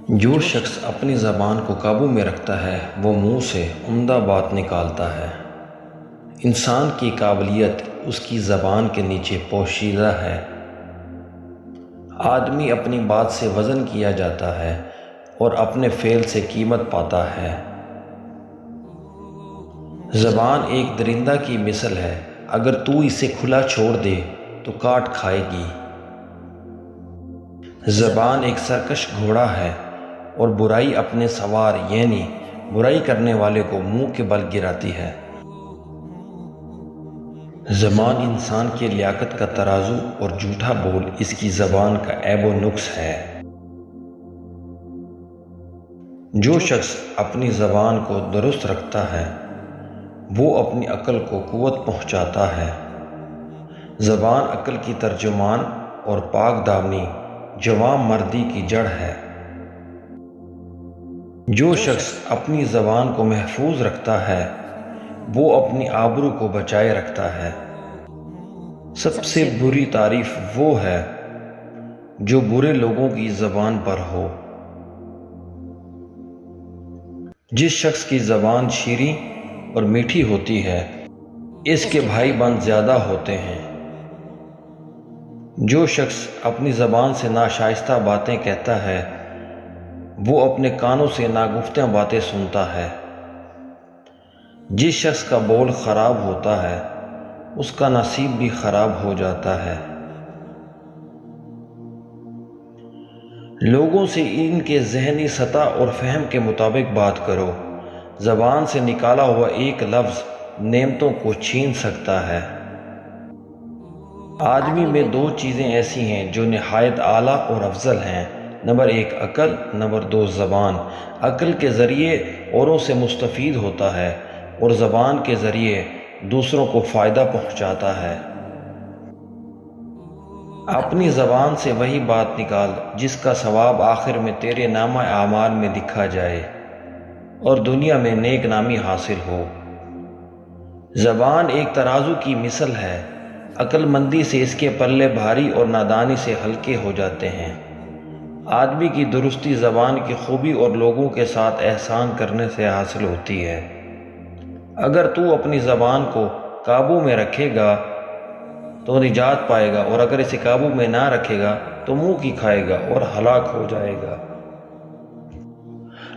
جو شخص اپنی زبان کو قابو میں رکھتا ہے وہ منہ سے عمدہ بات نکالتا ہے۔ انسان کی قابلیت اس کی زبان کے نیچے پوشیدہ ہے۔ آدمی اپنی بات سے وزن کیا جاتا ہے اور اپنے فعل سے قیمت پاتا ہے۔ زبان ایک درندہ کی مثل ہے، اگر تو اسے کھلا چھوڑ دے تو کاٹ کھائے گی۔ زبان ایک سرکش گھوڑا ہے اور برائی اپنے سوار یعنی برائی کرنے والے کو منہ کے بل گراتی ہے۔ زبان انسان کی لیاقت کا ترازو اور جھوٹا بول اس کی زبان کا عیب و نقص ہے۔ جو شخص اپنی زبان کو درست رکھتا ہے وہ اپنی عقل کو قوت پہنچاتا ہے۔ زبان عقل کی ترجمان اور پاک دامنی جوان مردی کی جڑ ہے۔ جو شخص اپنی زبان کو محفوظ رکھتا ہے وہ اپنی آبرو کو بچائے رکھتا ہے۔ سب سے بری تعریف وہ ہے جو برے لوگوں کی زبان پر ہو۔ جس شخص کی زبان شیریں اور میٹھی ہوتی ہے اس کے بھائی بند زیادہ ہوتے ہیں۔ جو شخص اپنی زبان سے ناشائستہ باتیں کہتا ہے وہ اپنے کانوں سے ناگفتہ باتیں سنتا ہے۔ جس شخص کا بول خراب ہوتا ہے اس کا نصیب بھی خراب ہو جاتا ہے۔ لوگوں سے ان کے ذہنی سطح اور فہم کے مطابق بات کرو۔ زبان سے نکالا ہوا ایک لفظ نعمتوں کو چھین سکتا ہے۔ آدمی میں دو چیزیں ایسی ہیں جو نہایت اعلیٰ اور افضل ہیں، نمبر 1 عقل، نمبر 2 زبان۔ عقل کے ذریعے اوروں سے مستفید ہوتا ہے اور زبان کے ذریعے دوسروں کو فائدہ پہنچاتا ہے۔ اپنی زبان سے وہی بات نکال جس کا ثواب آخر میں تیرے نامہ اعمال میں لکھا جائے اور دنیا میں نیک نامی حاصل ہو۔ زبان ایک ترازو کی مثل ہے، عقل مندی سے اس کے پلے بھاری اور نادانی سے ہلکے ہو جاتے ہیں۔ آدمی کی درستی زبان کی خوبی اور لوگوں کے ساتھ احسان کرنے سے حاصل ہوتی ہے۔ اگر تو اپنی زبان کو قابو میں رکھے گا تو نجات پائے گا، اور اگر اسے قابو میں نہ رکھے گا تو منہ کی کھائے گا اور ہلاک ہو جائے گا۔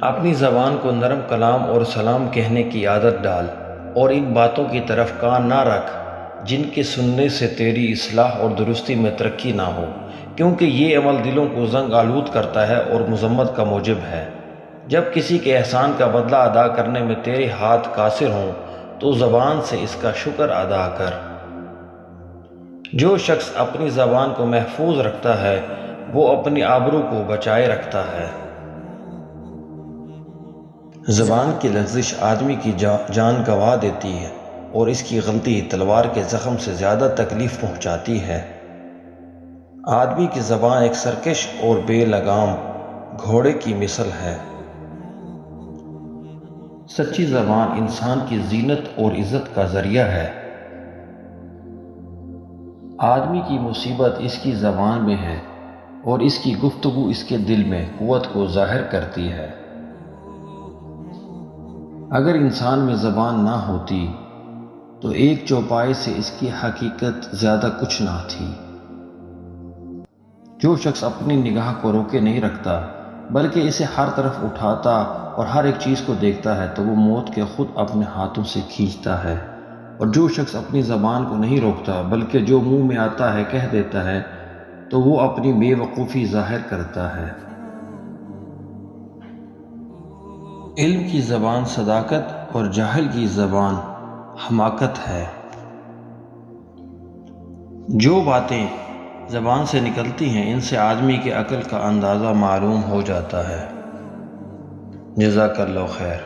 اپنی زبان کو نرم کلام اور سلام کہنے کی عادت ڈال اور ان باتوں کی طرف کان نہ رکھ جن کے سننے سے تیری اصلاح اور درستی میں ترقی نہ ہو، کیونکہ یہ عمل دلوں کو زنگ آلود کرتا ہے اور مذمت کا موجب ہے۔ جب کسی کے احسان کا بدلہ ادا کرنے میں تیرے ہاتھ قاصر ہوں تو زبان سے اس کا شکر ادا کر۔ جو شخص اپنی زبان کو محفوظ رکھتا ہے وہ اپنی آبرو کو بچائے رکھتا ہے۔ زبان کی لغزش آدمی کی جان گنوا دیتی ہے اور اس کی غلطی تلوار کے زخم سے زیادہ تکلیف پہنچاتی ہے۔ آدمی کی زبان ایک سرکش اور بے لگام گھوڑے کی مثل ہے۔ سچی زبان انسان کی زینت اور عزت کا ذریعہ ہے۔ آدمی کی مصیبت اس کی زبان میں ہے اور اس کی گفتگو اس کے دل میں قوت کو ظاہر کرتی ہے۔ اگر انسان میں زبان نہ ہوتی تو ایک چوپائے سے اس کی حقیقت زیادہ کچھ نہ تھی۔ جو شخص اپنی نگاہ کو روکے نہیں رکھتا بلکہ اسے ہر طرف اٹھاتا اور ہر ایک چیز کو دیکھتا ہے تو وہ موت کے خود اپنے ہاتھوں سے کھینچتا ہے، اور جو شخص اپنی زبان کو نہیں روکتا بلکہ جو منہ میں آتا ہے کہہ دیتا ہے تو وہ اپنی بے وقوفی ظاہر کرتا ہے۔ علم کی زبان صداقت اور جاہل کی زبان حماقت ہے۔ جو باتیں زبان سے نکلتی ہیں ان سے آدمی کی عقل کا اندازہ معلوم ہو جاتا ہے۔ جزاک اللہ خیر۔